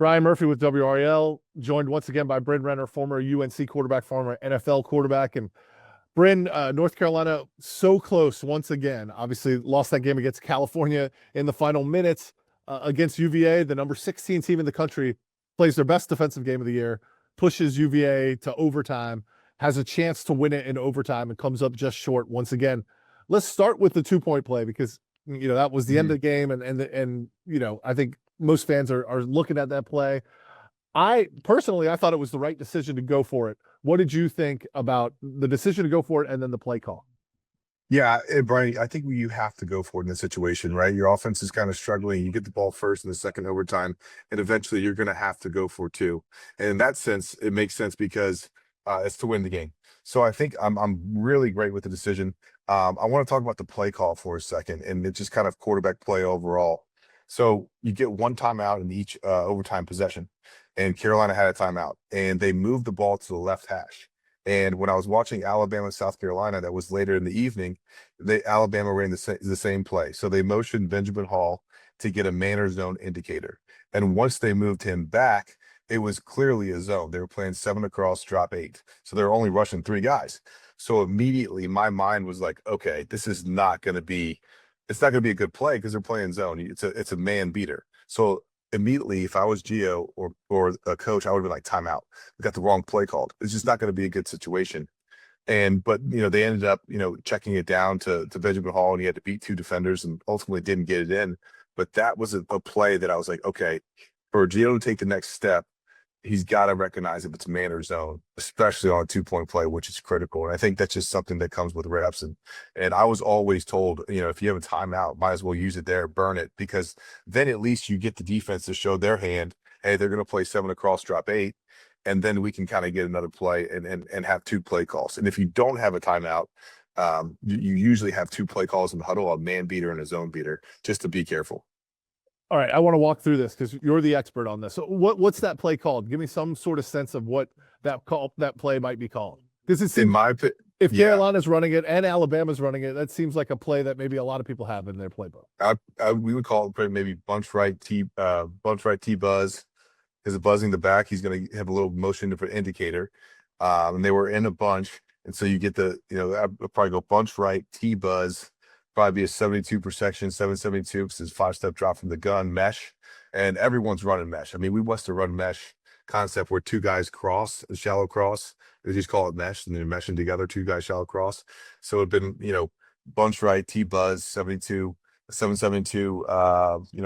Brian Murphy with WRAL, joined once again by Bryn Renner, former UNC quarterback, former NFL quarterback. And Bryn, North Carolina, so close once again. Obviously, lost that game against California in the final minutes. Against UVA, the number 16 team in the country, plays their best defensive game of the year, pushes UVA to overtime, has a chance to win it in overtime, and comes up just short once again. Let's start with the 2-point play because that was the end of the game, and I think most fans are looking at that play. I thought it was the right decision to go for it. What did you think about the decision to go for it and then the play call? Yeah, Brian, I think you have to go for it in this situation, right? Your offense is kind of struggling. You get the ball first in the second overtime, and eventually you're going to have to go for two. And in that sense, it makes sense because it's to win the game. So I think I'm really great with the decision. I want to talk about the play call for a second, and it's just kind of quarterback play overall. So you get one timeout in each overtime possession, and Carolina had a timeout, and they moved the ball to the left hash. And when I was watching Alabama, South Carolina, that was later in the evening, Alabama ran the same play. So they motioned Benjamin Hall to get a man or zone indicator. And once they moved him back, it was clearly a zone. They were playing 7 across, drop 8. So they were only rushing 3 guys. So immediately my mind was like, okay, this is not going to be, it's not going to be a good play because they're playing zone. It's a man beater. So immediately, if I was Gio or a coach, I would have been like, timeout. We got the wrong play called. It's just not going to be a good situation. But they ended up, checking it down to Benjamin Hall, and he had to beat 2 defenders and ultimately didn't get it in. But that was a play that I was like, okay, for Gio to take the next step, he's got to recognize if it's man or zone, especially on a 2-point play, which is critical. And I think that's just something that comes with reps. And I was always told, if you have a timeout, might as well use it there, burn it, because then at least you get the defense to show their hand. Hey, they're going to play 7 across, drop 8. And then we can kind of get another play and have 2 play calls. And if you don't have a timeout, you usually have 2 play calls in the huddle, a man beater and a zone beater, just to be careful. All right, I want to walk through this because you're the expert on this. So what's that play called? Give me some sort of sense of what that play might be called. Because it seems, if Carolina's running it and Alabama's running it, that seems like a play that maybe a lot of people have in their playbook. We would call it maybe bunch right T buzz. Because buzzing the back, he's going to have a little motion for indicator. And they were in a bunch, and so you get I'd probably go bunch right T buzz. Probably be a 72 per section, 772 because it's 5-step drop from the gun, mesh, and everyone's running mesh. I mean, we must have run mesh concept where 2 guys cross, a shallow cross. They just call it mesh, and they're meshing together, 2 guys shallow cross. So it'd been, bunch right, T buzz, 72, 772,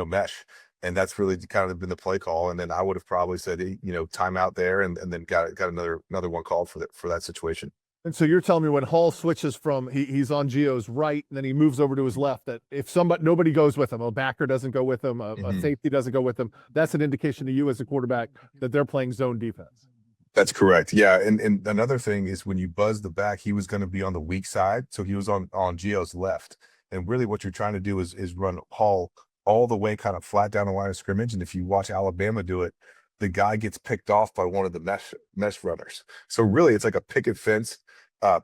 mesh. And that's really kind of been the play call. And then I would have probably said, timeout there, and then got another one called for that situation. And so you're telling me when Hall switches from he's on Gio's right, and then he moves over to his left, that if nobody goes with him, a backer doesn't go with him, a safety doesn't go with him, that's an indication to you as a quarterback that they're playing zone defense. That's correct. Yeah. And another thing is when you buzz the back, he was going to be on the weak side. So he was on Gio's left. And really what you're trying to do is run Hall all the way kind of flat down the line of scrimmage. And if you watch Alabama do it, the guy gets picked off by one of the mesh runners. So really it's like a picket fence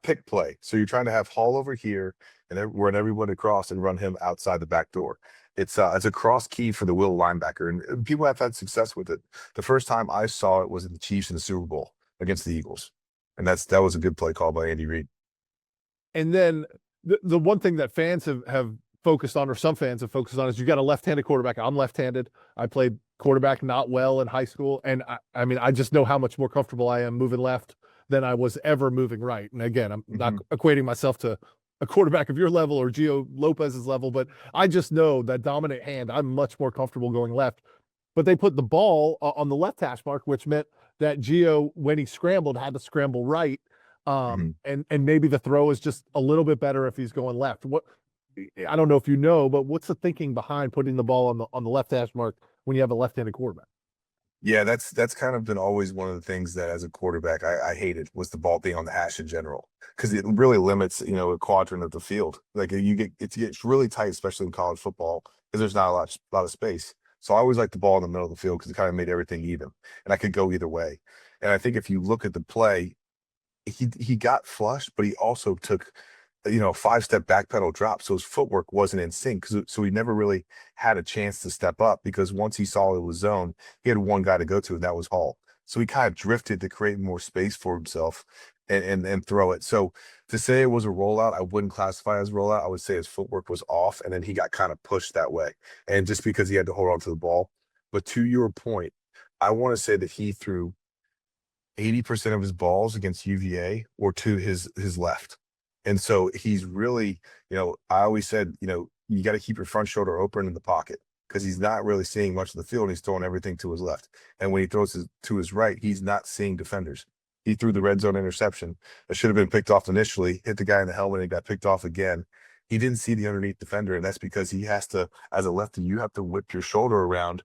pick play. So you're trying to have Hall over here and run everyone across and run him outside the back door. It's a cross key for the will linebacker, and people have had success with it. The first time I saw it was in the Chiefs in the Super Bowl against the Eagles, and that was a good play call by Andy Reid. And then the one thing that fans have focused on, or some fans have focused on, is you got a left-handed quarterback. I'm left-handed. I played quarterback not well in high school, and I mean I just know how much more comfortable I am moving left than I was ever moving right. And again, I'm not equating myself to a quarterback of your level or Gio Lopez's level, but I just know that dominant hand, I'm much more comfortable going left. But they put the ball on the left hash mark, which meant that Gio, when he scrambled, had to scramble right. And maybe the throw is just a little bit better if he's going left. I don't know if you know, but what's the thinking behind putting the ball on the left hash mark when you have a left-handed quarterback? Yeah, that's kind of been always one of the things that as a quarterback I hated, was the ball being on the hash in general, because it really limits a quadrant of the field. Like it gets really tight, especially in college football, because there's not a lot of space. So I always liked the ball in the middle of the field because it kind of made everything even, and I could go either way. And I think if you look at the play, he got flushed, but he also took 5-step backpedal drop. So his footwork wasn't in sync. So he never really had a chance to step up because once he saw it was zone, he had one guy to go to, and that was Hall. So he kind of drifted to create more space for himself and throw it. So to say it was a rollout, I wouldn't classify as rollout. I would say his footwork was off, and then he got kind of pushed that way. And just because he had to hold on to the ball. But to your point, I want to say that he threw 80% of his balls against UVA were to his left. And so he's really, I always said, you got to keep your front shoulder open in the pocket because he's not really seeing much of the field. And he's throwing everything to his left. And when he throws to his right, he's not seeing defenders. He threw the red zone interception that should have been picked off initially, hit the guy in the helmet and got picked off again. He didn't see the underneath defender. And that's because he has to, as a lefty, you have to whip your shoulder around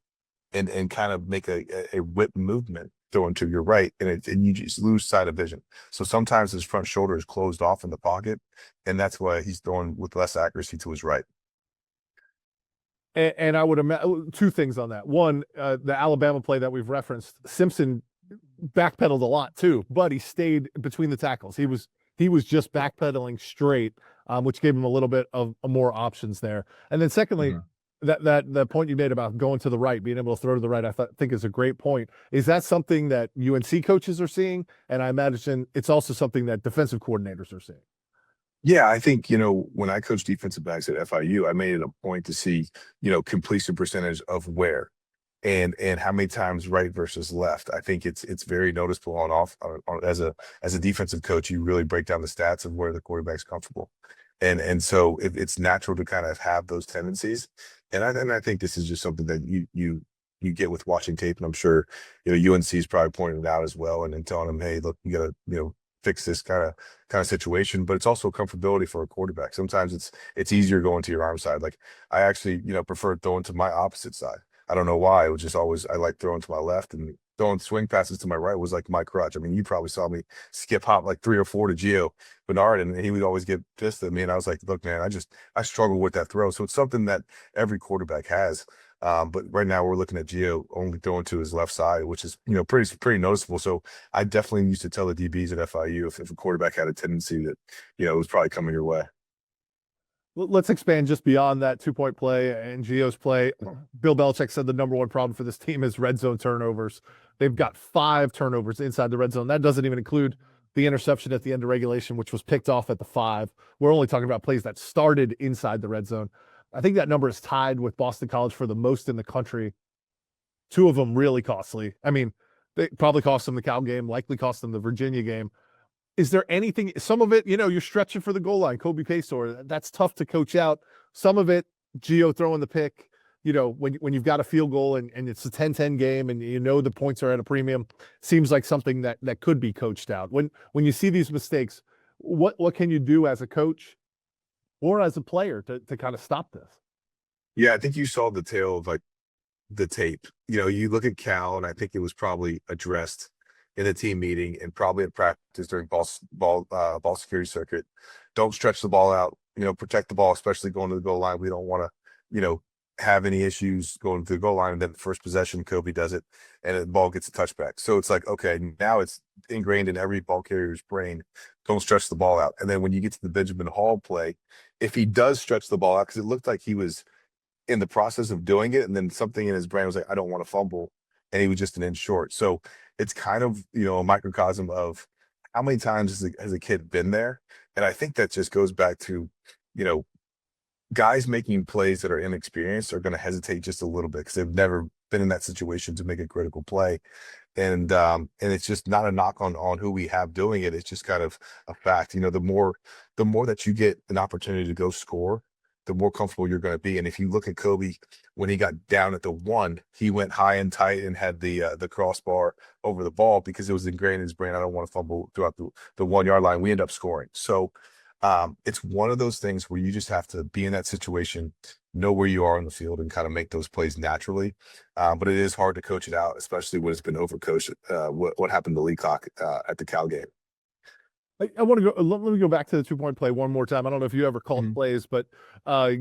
and kind of make a whip movement throwing to your right, and you just lose sight of vision. So sometimes his front shoulder is closed off in the pocket, and that's why he's throwing with less accuracy to his right. And I would imagine two things on that. One, the Alabama play that we've referenced, Simpson backpedaled a lot too, but he stayed between the tackles. He was just backpedaling straight, which gave him a little bit of more options there. And then secondly, that point you made about going to the right, being able to throw to the right, I think is a great point. Is that something that UNC coaches are seeing? And I imagine it's also something that defensive coordinators are seeing. Yeah, I think, when I coach defensive backs at FIU, I made it a point to see, completion percentage of where and how many times right versus left. I think it's very noticeable as a defensive coach. You really break down the stats of where the quarterback's comfortable. And so it's natural to kind of have those tendencies. And I think this is just something that you get with watching tape. And I'm sure, UNC is probably pointing it out as well and telling them, hey, look, you got to, fix this kind of situation. But it's also comfortability for a quarterback. Sometimes it's easier going to your arm side. Like I actually, prefer throwing to my opposite side. I don't know why. It was just always, I like throwing to my left, and throwing swing passes to my right was like my crutch. I mean, you probably saw me skip hop like 3 or 4 to Gio Bernard, and he would always get pissed at me. And I was like, look, man, I struggle with that throw. So it's something that every quarterback has. But right now we're looking at Gio only throwing to his left side, which is, pretty noticeable. So I definitely used to tell the DBs at FIU if a quarterback had a tendency that, it was probably coming your way. Let's expand just beyond that 2-point play and Gio's play. Bill Belichick said the number one problem for this team is red zone turnovers. They've got 5 turnovers inside the red zone. That doesn't even include the interception at the end of regulation, which was picked off at the 5. We're only talking about plays that started inside the red zone. I think that number is tied with Boston College for the most in the country. 2 of them really costly. I mean, they probably cost them the Cal game, likely cost them the Virginia game. Is there anything, some of it, you're stretching for the goal line, Kobe Paytor, that's tough to coach out. Some of it, Gio throwing the pick, when you've got a field goal and it's a 10-10 game and the points are at a premium, seems like something that could be coached out. When you see these mistakes, what can you do as a coach or as a player to kind of stop this? Yeah, I think you saw the tail of like the tape. You look at Cal, and I think it was probably addressed in the team meeting and probably in practice during ball security circuit. Don't stretch the ball out, protect the ball, especially going to the goal line. We don't want to, have any issues going to the goal line. And then the first possession, Kobe does it and the ball gets a touchback. So it's like, okay, now it's ingrained in every ball carrier's brain. Don't stretch the ball out. And then when you get to the Benjamin Hall play, if he does stretch the ball out, because it looked like he was in the process of doing it, and then something in his brain was like, I don't want to fumble. And he was just an inch short. So it's kind of, a microcosm of how many times has a kid been there? And I think that just goes back to, guys making plays that are inexperienced are going to hesitate just a little bit because they've never been in that situation to make a critical play. And it's just not a knock on who we have doing it. It's just kind of a fact. The more that you get an opportunity to go score, the more comfortable you're going to be. And if you look at Kobe, when he got down at the 1, he went high and tight and had the crossbar over the ball because it was ingrained in his brain. I don't want to fumble throughout the 1-yard line. We end up scoring. So it's one of those things where you just have to be in that situation, know where you are on the field, and kind of make those plays naturally. But it is hard to coach it out, especially when it's been overcoached. What happened to Leacock at the Cal game? I want to go. Let me go back to the 2-point play one more time. I don't know if you ever called plays, but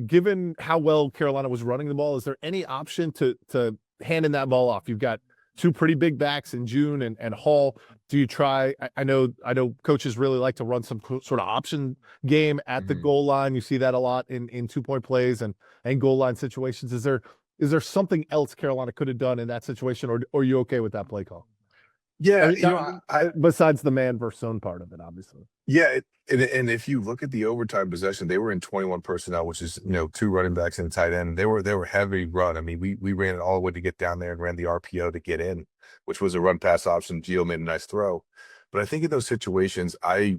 given how well Carolina was running the ball, is there any option to handing that ball off? You've got two pretty big backs in June and Hall. Do you try? I know coaches really like to run some sort of option game at the goal line. You see that a lot in 2-point plays and goal line situations. Is there something else Carolina could have done in that situation, or are you okay with that play call? Yeah, Besides the man versus zone part of it, obviously. Yeah, and if you look at the overtime possession, they were in 21 personnel, which is 2 running backs and a tight end. They were heavy run. I mean, we ran it all the way to get down there and ran the RPO to get in, which was a run pass option. Gio made a nice throw, but I think in those situations, I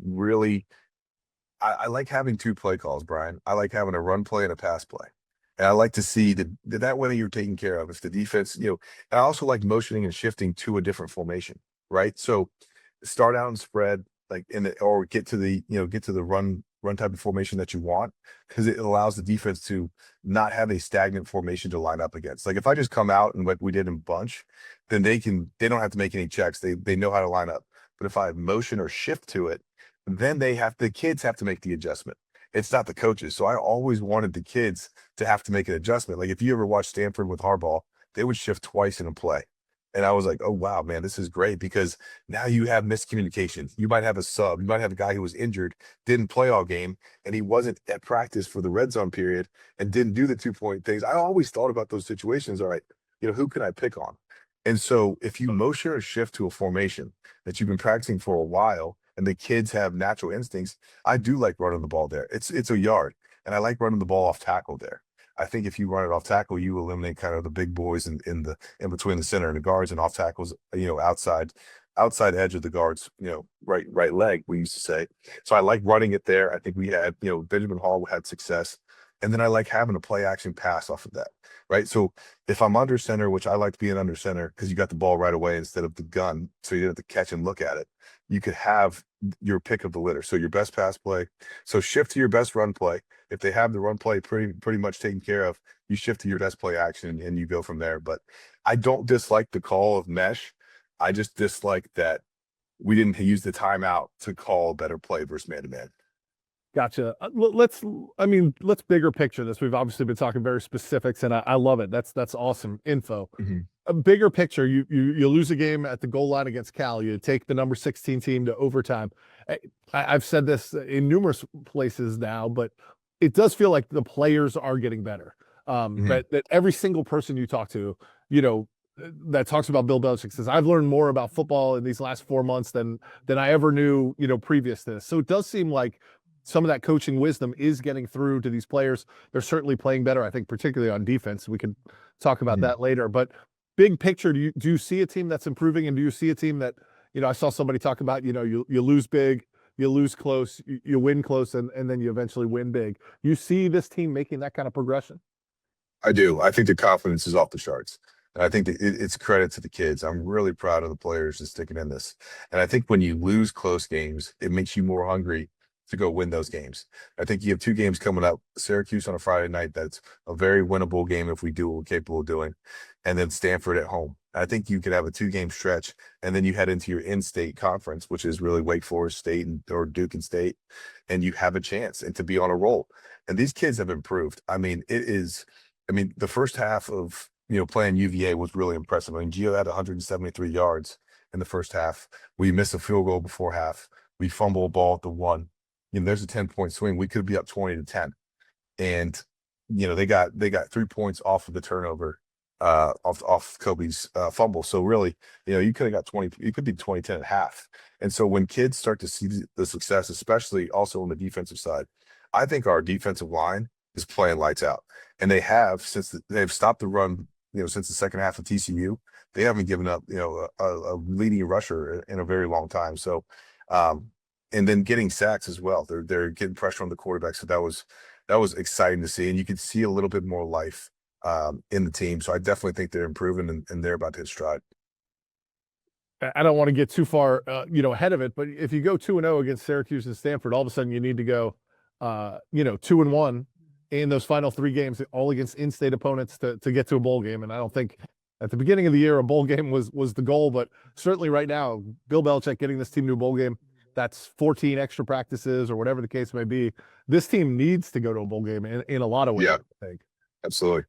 like having 2 play calls, Brian. I like having a run play and a pass play. And I like to see that way you're taken care of. If the defense, and I also like motioning and shifting to a different formation, right? So start out and spread, or get to the run type of formation that you want, because it allows the defense to not have a stagnant formation to line up against. Like if I just come out and what we did in bunch, then they don't have to make any checks. They know how to line up. But if I motion or shift to it, then the kids have to make the adjustment. It's not the coaches. So I always wanted the kids to have to make an adjustment. Like if you ever watched Stanford with Harbaugh, they would shift twice in a play. And I was like, oh, wow, man, this is great, because now you have miscommunication. You might have a sub. You might have a guy who was injured, didn't play all game, and he wasn't at practice for the red zone period and didn't do the 2-point things. I always thought about those situations. All right, who can I pick on? And so if you motion or shift to a formation that you've been practicing for a while and the kids have natural instincts, I do like running the ball there. It's a yard, and I like running the ball off tackle there. I think if you run it off tackle, you eliminate kind of the big boys in between the center and the guards, and off tackles, outside edge of the guards, right leg, we used to say. So I like running it there. I think we had, Benjamin Hall had success. And then I like having a play action pass off of that, right? So if I'm under center, which I like being under center because you got the ball right away instead of the gun, so you didn't have to catch and look at it, you could have your pick of the litter. So your best pass play. So shift to your best run play. If they have the run play pretty much taken care of, you shift to your best play action and you go from there. But I don't dislike the call of mesh. I just dislike that we didn't use the timeout to call a better play versus man-to-man. Gotcha. Let's bigger picture this. We've obviously been talking very specifics, and I love it. That's awesome info. A bigger picture, you lose a game at the goal line against Cal. You take the number 16 team to overtime. I've said this in numerous places now, but it does feel like the players are getting better. That every single person you talk to, that talks about Bill Belichick says, I've learned more about football in these last 4 months than I ever knew, previous to this. So it does seem like some of that coaching wisdom is getting through to these players. They're certainly playing better, I think, particularly on defense. We can talk about that later. But big picture, do you see a team that's improving, and do you see a team that, I saw somebody talk about, you lose big, you lose close, you win close, and then you eventually win big. You see this team making that kind of progression? I do. I think the confidence is off the charts. And I think that it's credit to the kids. I'm really proud of the players that's sticking in this. And I think when you lose close games, it makes you more hungry to go win those games. I think you have 2 games coming up. Syracuse on a Friday night, that's a very winnable game if we do what we're capable of doing. And then Stanford at home. I think you could have a 2-game stretch, and then you head into your in-state conference, which is really Wake Forest State or Duke and State, and you have a chance and to be on a roll. And these kids have improved. The first half of playing UVA was really impressive. Gio had 173 yards in the first half. We missed a field goal before half. We fumble a ball at the 1. There's a 10-point swing. We could be up 20-10, and they got 3 points off of the turnover, off Kobe's fumble. So really, you could have got 20. You could be 20-10 at half. And so when kids start to see the success, especially also on the defensive side, I think our defensive line is playing lights out, and they have since they've stopped the run. Since the second half of TCU, they haven't given up a leading rusher in a very long time. So. And then getting sacks as well. They're getting pressure on the quarterback. So that was exciting to see. And you could see a little bit more life in the team. So I definitely think they're improving and they're about to hit stride. I don't want to get too far, ahead of it, but if you go 2-0 against Syracuse and Stanford, all of a sudden you need to go, 2-1 in those final 3 games, all against in-state opponents to get to a bowl game. And I don't think at the beginning of the year a bowl game was the goal, but certainly right now, Bill Belichick getting this team to a bowl game. That's 14 extra practices or whatever the case may be. This team needs to go to a bowl game in a lot of ways, Yeah, I think. absolutely.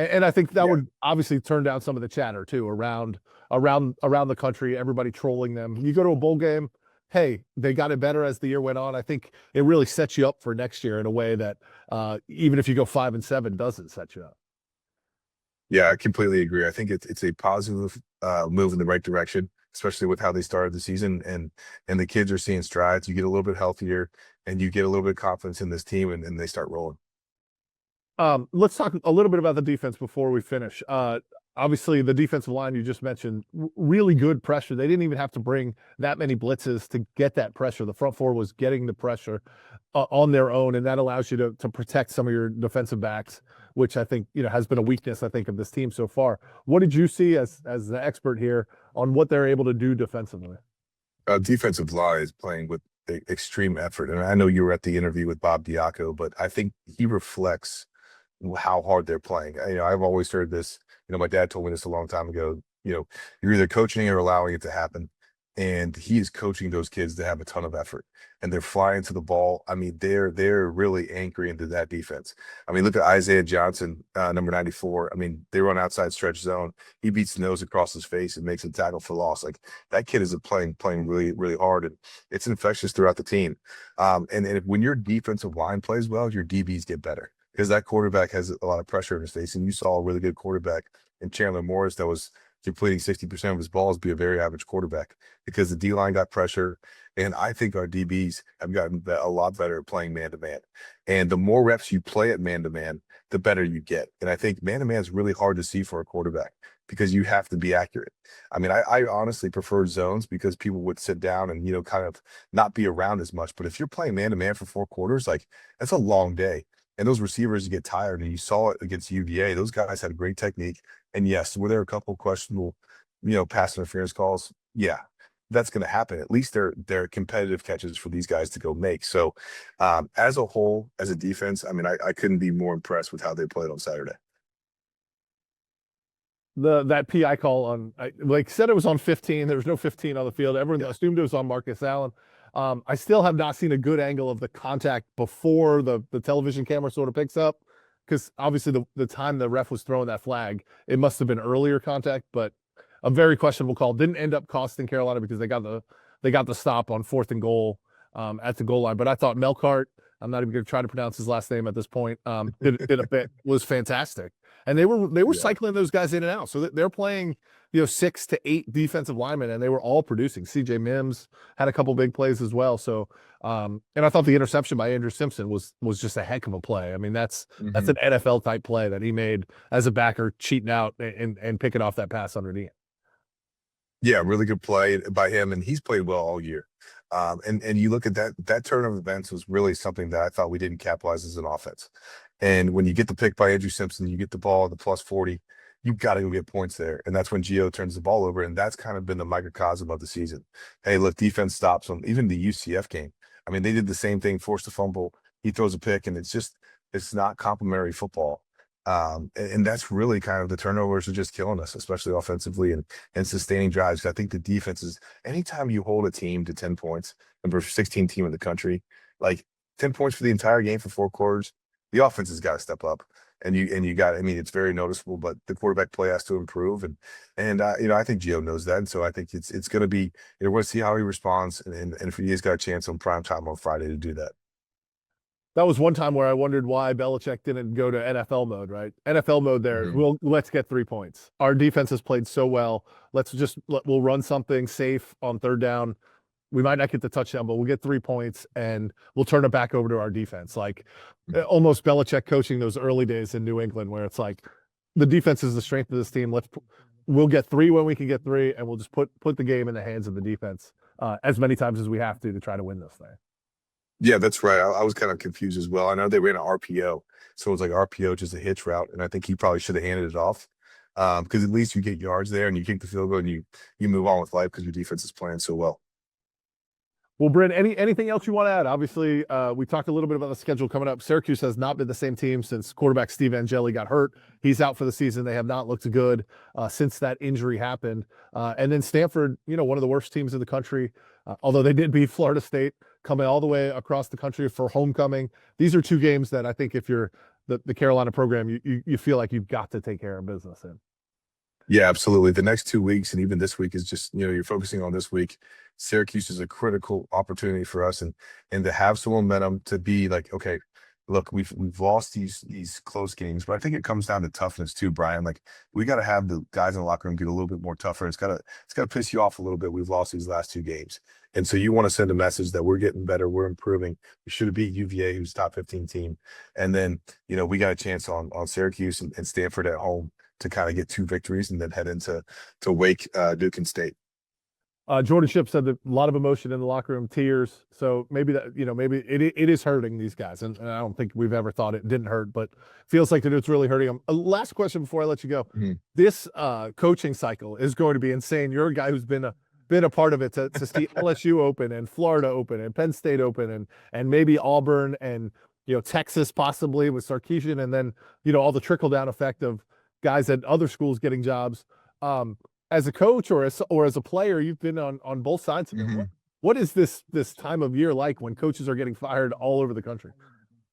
And I think that Yeah. would obviously turn down some of the chatter too around the country, everybody trolling them. You go to a bowl game, hey, they got it better as the year went on. I think it really sets you up for next year in a way that even if you go 5-7, doesn't set you up. Yeah, I completely agree. I think it's a positive move in the right direction, especially with how they started the season, and the kids are seeing strides. You get a little bit healthier, and you get a little bit of confidence in this team, and they start rolling. Let's talk a little bit about the defense before we finish. Obviously, the defensive line you just mentioned, really good pressure. They didn't even have to bring that many blitzes to get that pressure. The front four was getting the pressure on their own, and that allows you to protect some of your defensive backs, which I think has been a weakness, I think, of this team so far. What did you see as the expert here on what they're able to do defensively? Defensive line is playing with extreme effort, and I know you were at the interview with Bob Diaco, but I think he reflects how hard they're playing. I've always heard this. My dad told me this a long time ago. You're either coaching or allowing it to happen, and he is coaching those kids to have a ton of effort, and they're flying to the ball. I mean, they're really anchoring into that defense. I mean, look at Isaiah Johnson, number 94. I mean, they run outside stretch zone. He beats the nose across his face and makes a tackle for loss. Like, that kid is playing really, really hard, and it's infectious throughout the team. And when your defensive line plays well, your DBs get better, because that quarterback has a lot of pressure in his face. And you saw a really good quarterback in Chandler Morris that was completing 60% of his balls be a very average quarterback, because the D-line got pressure. And I think our DBs have gotten a lot better at playing man-to-man. And the more reps you play at man-to-man, the better you get. And I think man-to-man is really hard to see for a quarterback, because you have to be accurate. I mean, I honestly prefer zones, because people would sit down and, kind of not be around as much. But if you're playing man-to-man for 4 quarters, like, that's a long day. And those receivers get tired, and you saw it against UVA. Those guys had great technique. And yes, were there a couple questionable, pass interference calls? Yeah, that's going to happen. At least they're competitive catches for these guys to go make. So, as a whole, as a defense, I mean, I couldn't be more impressed with how they played on Saturday. That PI call on, like said, it was on 15. There was no 15 on the field. Everyone assumed it was on Marcus Allen. I still have not seen a good angle of the contact before the television camera sort of picks up, because obviously the time the ref was throwing that flag, it must have been earlier contact, but a very questionable call. Didn't end up costing Carolina, because they got the stop on 4th and goal at the goal line. But I thought Melkart, I'm not even going to try to pronounce his last name at this point, did a bit, was fantastic. And they were cycling those guys in and out. So they're playing, 6 to 8 defensive linemen, and they were all producing. CJ Mims had a couple big plays as well. So, and I thought the interception by Andrew Simpson was just a heck of a play. I mean, that's an NFL type play that he made as a backer, cheating out and picking off that pass underneath. Yeah, really good play by him, and he's played well all year. And you look at that turn of events was really something that I thought we didn't capitalize as an offense. And when you get the pick by Andrew Simpson, you get the ball at the +40, you've got to go get points there. And that's when Gio turns the ball over, and that's kind of been the microcosm of the season. Hey, look, defense stops them. Even the UCF game, I mean, they did the same thing, forced a fumble, he throws a pick, and it's not complimentary football. And that's really kind of, the turnovers are just killing us, especially offensively and sustaining drives. I think the defense is, anytime you hold a team to 10 points, number 16 team in the country, like 10 points for the entire game for 4 quarters, the offense has got to step up. And you got, I mean, it's very noticeable, but the quarterback play has to improve. And I think Gio knows that. And so I think it's going to be, we're going to see how he responds. And if he's got a chance on prime time on Friday to do that. That was one time where I wondered why Belichick didn't go to NFL mode, right? NFL mode there. Let's get 3 points. Our defense has played so well. We'll run something safe on 3rd down. We might not get the touchdown, but we'll get 3 points and we'll turn it back over to our defense. Like almost Belichick coaching those early days in New England, where it's like the defense is the strength of this team. We'll get 3 when we can get 3, and we'll just put the game in the hands of the defense as many times as we have to try to win this thing. Yeah, that's right. I was kind of confused as well. I know they ran an RPO, so it was like RPO, just a hitch route, and I think he probably should have handed it off, because at least you get yards there and you kick the field goal and you move on with life, because your defense is playing so well. Well, Bryn, anything else you want to add? Obviously, we talked a little bit about the schedule coming up. Syracuse has not been the same team since quarterback Steve Angeli got hurt. He's out for the season. They have not looked good since that injury happened. And then Stanford, one of the worst teams in the country, although they did beat Florida State, coming all the way across the country for homecoming. These are 2 games that I think if you're the Carolina program you feel like you've got to take care of business in. Yeah, absolutely. The next 2 weeks and even this week is just, you're focusing on this week. Syracuse is a critical opportunity for us, and to have some momentum to be like, okay, look, we've lost these close games, but I think it comes down to toughness too, Brian. Like, we got to have the guys in the locker room get a little bit more tougher. It's gotta piss you off a little bit. We've lost these last 2 games. And so you want to send a message that we're getting better, we're improving. We should have beat UVA, who's top 15 team. And then, we got a chance on Syracuse and Stanford at home to kind of get 2 victories and then head into Wake, Duke, and State. Jordan Shipp said that a lot of emotion in the locker room, tears. So maybe that, maybe it is hurting these guys. And I don't think we've ever thought it didn't hurt, but feels like that it's really hurting them. Last question before I let you go. Mm-hmm. This coaching cycle is going to be insane. You're a guy who's been a part of it to see LSU open and Florida open and Penn State open and maybe Auburn and, Texas possibly with Sarkisian, and then, all the trickle down effect of guys at other schools getting jobs. As a coach or as a player, you've been on both sides of it. Mm-hmm. What is this time of year like when coaches are getting fired all over the country?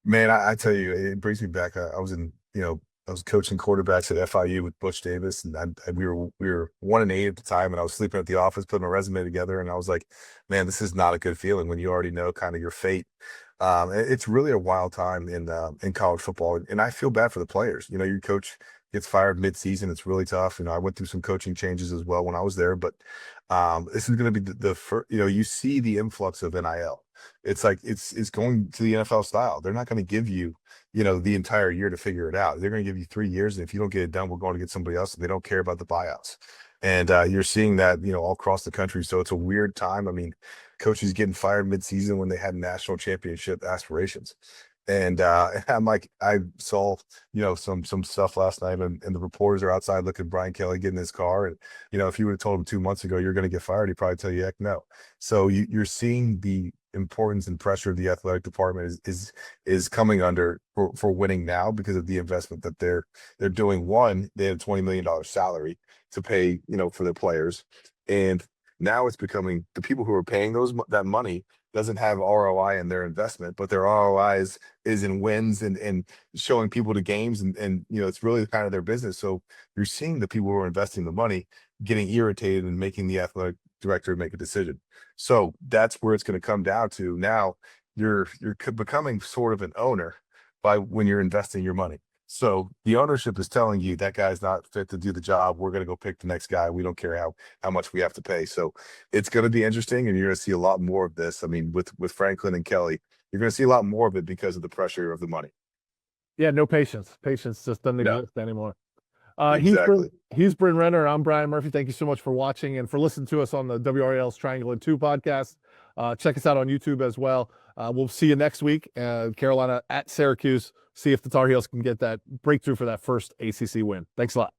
Man, I tell you, it brings me back. I was coaching quarterbacks at FIU with Butch Davis, and we were 1-8 at the time, and I was sleeping at the office, putting my resume together, and I was like, man, this is not a good feeling when you already know kind of your fate. It's really a wild time in college football, and I feel bad for the players. Your coach gets fired mid-season. It's really tough. I went through some coaching changes as well when I was there, but this is going to be the first, you see the influx of NIL. It's like, it's going to the NFL style. They're not going to give you, the entire year to figure it out. They're going to give you 3 years. And if you don't get it done, we're going to get somebody else. They don't care about the buyouts. And you're seeing that, all across the country. So it's a weird time. I mean, coaches getting fired mid-season when they had national championship aspirations. And I'm like, I saw, some stuff last night, and the reporters are outside looking at Brian Kelly getting in his car. And, if you would have told him 2 months ago, you're going to get fired, he'd probably tell you, heck no. So you're seeing the importance and pressure of the athletic department is coming under for winning now because of the investment that they're doing. One, they have $20 million salary to pay, for their players. And now it's becoming the people who are paying that money doesn't have ROI in their investment, but their ROI is in wins and showing people to games, and it's really kind of their business. So you're seeing the people who are investing the money getting irritated and making the athletic director make a decision. So that's where it's going to come down to. Now you're becoming sort of an owner when you're investing your money. So the ownership is telling you that guy's not fit to do the job. We're going to go pick the next guy. We don't care how much we have to pay. So it's going to be interesting, and you're going to see a lot more of this. I mean, with Franklin and Kelly, you're going to see a lot more of it because of the pressure of the money. Yeah, no patience. Patience just doesn't exist anymore. Exactly. He's Bryn Renner. I'm Brian Murphy. Thank you so much for watching and for listening to us on the WRAL's Triangle and 2 podcast. Check us out on YouTube as well. We'll see you next week. Carolina at Syracuse. See if the Tar Heels can get that breakthrough for that first ACC win. Thanks a lot.